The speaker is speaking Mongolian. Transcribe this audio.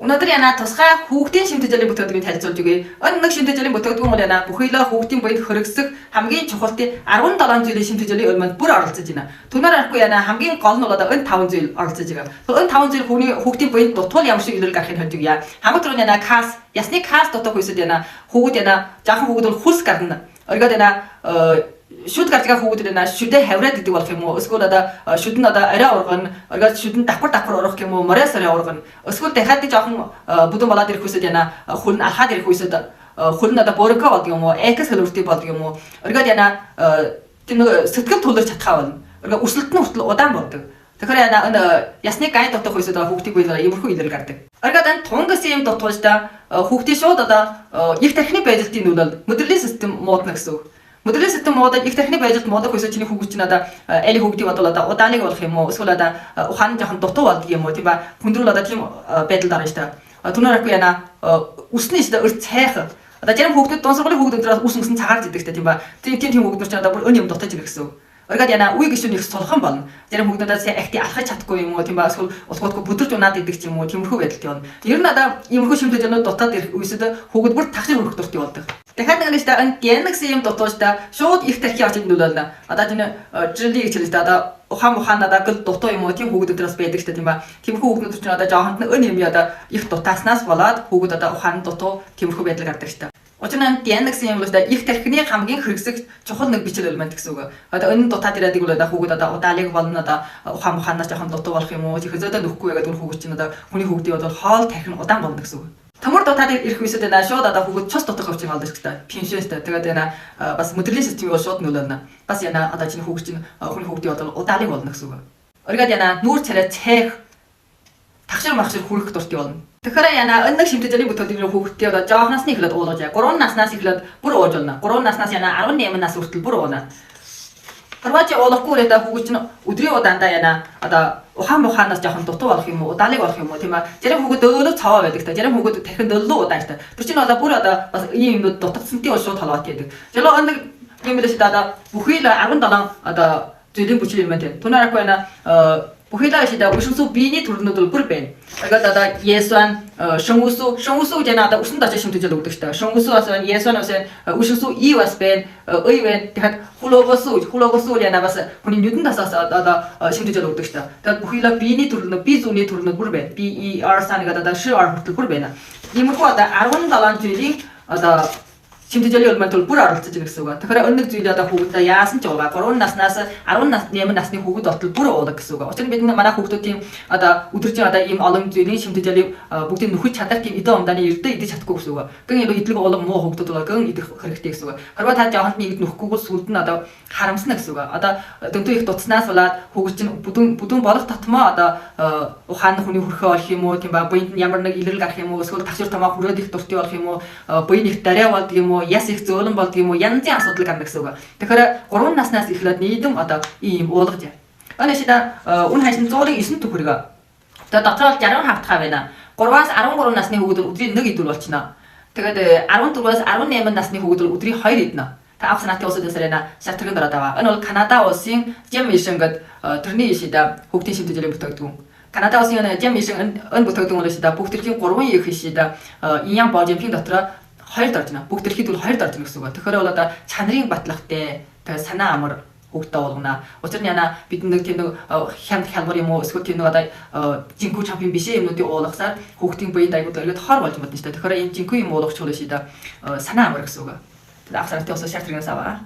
Өнөөдөр яна тусгай хүүхдийн шимтгийлийн бүтээгдэхүүнийг танилцуулж өгье. Энэ нэг шимтгийлийн бүтээгдэхүүн бол яна бүхийлээ хүүхдийн буйд хөргөсөх хамгийн чухалтай 17 зүйлийн шимтгийлийн өрмөнд бүр оролцож байна. Түүнээр арахгүй яна хамгийн гол нь бол энэ 5 зүйл оролцож байгаа. Энэ 5 зүйл хүүхдийн буйд дутуул ямар шиг илэрэл гарахыг хэлж өгье. Хамгийн түрүүнд яна кас, ясны кас дутах үсэд яна хүүгд яна жаахан хүүгд бол хүс гарна. Оргод яна шүд гарчгаа хүүгд яна шүдэ хавраад идэг болох юм уу? Эсвэл шүд нь арай ургана. Оргод шүд нь давхар урах юм уу? Моряс арай ургана. Эсвэл дахиад жоохон бүдүүн болоод ирэх үсэд яна хүн алхаад ирэх үсэд хүн борго болдог юм уу? Экс хөлөвөртэй болдог юм уу? Оргод яна тийм нэг сэтгэл туларч чадхаа болно. Оргод өсөлт нь хүртэл удаан болдог. Тэгэхээр яна ясны гай дутах үсэд хүүхдийг буйлаа иймэрхүү илэрэл гардаг. Оргод энэ тунгас юм дутуужда хүүхдийн шууд их тархины байдлын нөлөөлөл мэдрэлийн систем муудна гэсэн үг. Мэдрэлийн систем муудаад их тархины байдлд муудах үсэ чиний хүүхд чинь эли хүүхдийн бодвол удааныг болох юм уу? Эсвэл ухаан жоохон дутуу болдог юм уу? Тийм ба хүндрүүл тийм байдалд орно шүү дээ. Түүнээр аахгүй яна үснэ шүү дээ өрт цайх. Зарим хүүхдүүд дуун сургуулийн хүүхдүүдээс үс мөсөн цагаар зэдэг тийм ба тийм хүүхдүүд ч бүр өн юм дутаж ирэх гэсэн үг. Оргод яна үе гişүн их сулхан болно. Зарим хүүхдүүдээс ахти алхаж чадахгүй юм уу? Тийм ба эсвэл утгуудгүй бүдэрч унаад идэг ч юм уу? Тиймэрхүү байдалтай болно. Ер нь иймэрхүү шимтгийчнүүд дутаад ирэх үесэд хүүхд бүр тагшин хөрөх дуртай болдог. Дахиад нэг нь энэ генекс юм дутуужда шууд их тархи очиж нөлөөлнө. Тийм жилиг хэлээ ухаан гэл дутуу юм уу? Тийм хүүхдүүдээс байдаг шүү дээ тийм ба. Тиймэрхүү хүүхдүүд ч жоохонд нь өн юм их дутааснаас болоод хүүхд ухаан дутуу тиймэрхүү байдал гардаг шүү дээ. Учир нь генекс юм бол их тархины хамгийн хэрэгсэх чухал нэг бичил элемент гэсэн үг. Энэ дутаад ирээдэг бол хүүхд удаалыг болно ухаанаас жоохон дутуу болох юм уу? Тэгэхээс нөхгүй ягаад хүүхд чинь хүний хүүхдийн бол хоол тархин удаан болно гэсэн үг. Тамар дутаад ирэх үедээ шууд хүүхд цус дутах хөвчийг олдог гэдэг. Пенсионстай. Тэгээд бас мэдрэлийн системийг шууд нөлөөлнө. Бас чиний хүүхд чинь хүний хүүхдийн бол удаалыг болно гэсэн үг. Оргод нүүр царай цайх тагшир махшир хүрэх дуртай болно. Тэгэхээр энэ нэг шимтгийлийн бүтээгдэхүүн хүүхдтэй жоохноос нь эхлээд уулгаж 3 наснаас эхлээд бүр уулж болно. 3 наснаас 18 нас хүртэл бүр уулна. Харваач уулахгүй л хүүхд чинь өдрийн удаандаа ухаанаас жоохон дутуу болох юм уу? Удаалыг болох юм уу? Тийм ба. Зарим хүүхд дөөлөө цаваа байдаг та. Зарим хүүхд тархин дөөлөө удаан та. Тэр чинь бүр бас ийм юмнууд дутагдсантай бол шууд толгойд байдаг. Жолоо энэ юм л шүү бүхий л 17 зүйлийн бүчил юм байна. Түүнээр аахгүй бүхийдээ шийдэ өшөнсөө биений төрнүүд бүр байна. Тэгээд Есван шонгусу жана өсөнд очиж шимтгийл өгдөг шүү дээ. Шонгусу бас байна, Есван бас байна, өшөнсөө ий бас байна, ой байна. Тэгэхээр хулогосу яна бас хүний нүдэн тасаас шимтгийл өгдөг шүү дээ. Тэгээд бүхийдээ биений төрнүүд, бие зүүнний төрнүүд бүр байна. BER санагаад шир хүртэл бүр байна. Иймэрхүү 17 зүйлийн шимтгийлийн өрмөнд бүр оролцож байгаа гэсэн үг. Тэгэхээр өнөг зүйл хүүхдэд яасан ч байгаа 3 наснаас 18 насны хүүхэд болтол бүр уудаг гэсэн үг. Учир нь бид манай хүүхдүүдийн өдөржин ийм олон зүйлийн шимтгийлийн бүгдийг нөхөж чадах тийм эдэн умдааны эрдэ идэж чадахгүй гэсэн үг. Гэн идлэг олон муу хүүхдүүд бол гэн идэх хэрэгтэй гэсэн үг. Харин та жоохонд нэг нөхөхгүй сүлд нь харамсна гэсэн үг. Дөнтөө их дутснаас болоод хүүхэд чинь бүдүүн болох татмаа ухаан хүний хөрхөө олох юм уу тийм ба буйнд ямар нэг илэрэл гарах юм уу эсвэл тагшир тамаа хүрээд их дуртай болох юм уу буйн их дарай болдог юм уу яс их зөөлөн болдог юм уу янзын асуудал гарна гэсэн үг. Тэгэхээр 3 наснаас эхлээд нийгэм ийм уулгаж байна. Өнөө шидэ үн хайшин 109 төгрөг. Тэгээд дотроо 60 хавтгаа байна. 3-аас 13 насны хүүхдүүд өдрийн 1 идэл болчихно. Тэгээд 14-аас 18 насны хүүхдүүд өдрийн 2 идэнэ. Та авсан натын улсуудаас шалтгаан дороод байгаа. Энэ бол Канада улсын Gem Mission гэдэг төрний шидэ хүүхдийн шимтгийлийн бүтээгдэхүүн. Канада улсын Gem Mission энэ бүтээгдэхүүн бол шидэ бүх төрлийн 3 их шидэ иньян божимпинг дотроо 2 доржно. Бүх төрхийд бол 2 доржно гэсэн үг. Тэгэхээр бол чанарын батлагтай тэгээ санаа амар хүүхдээ болгоно. Учир нь бид нэг тийм нэг хялбар юм уу эсвэл тийм нэг жинхүү чампион биш юмнуудыг уулгасаар хүүхдийн буйд аягүй дөрөд хор болж мэднэ шүү дээ. Тэгэхээр энэ жинхүү юм уулгах чуулаа шийдэ санаа амар гэсэн үг. Тэгээд авсартай ус шаартрагнаас аваа.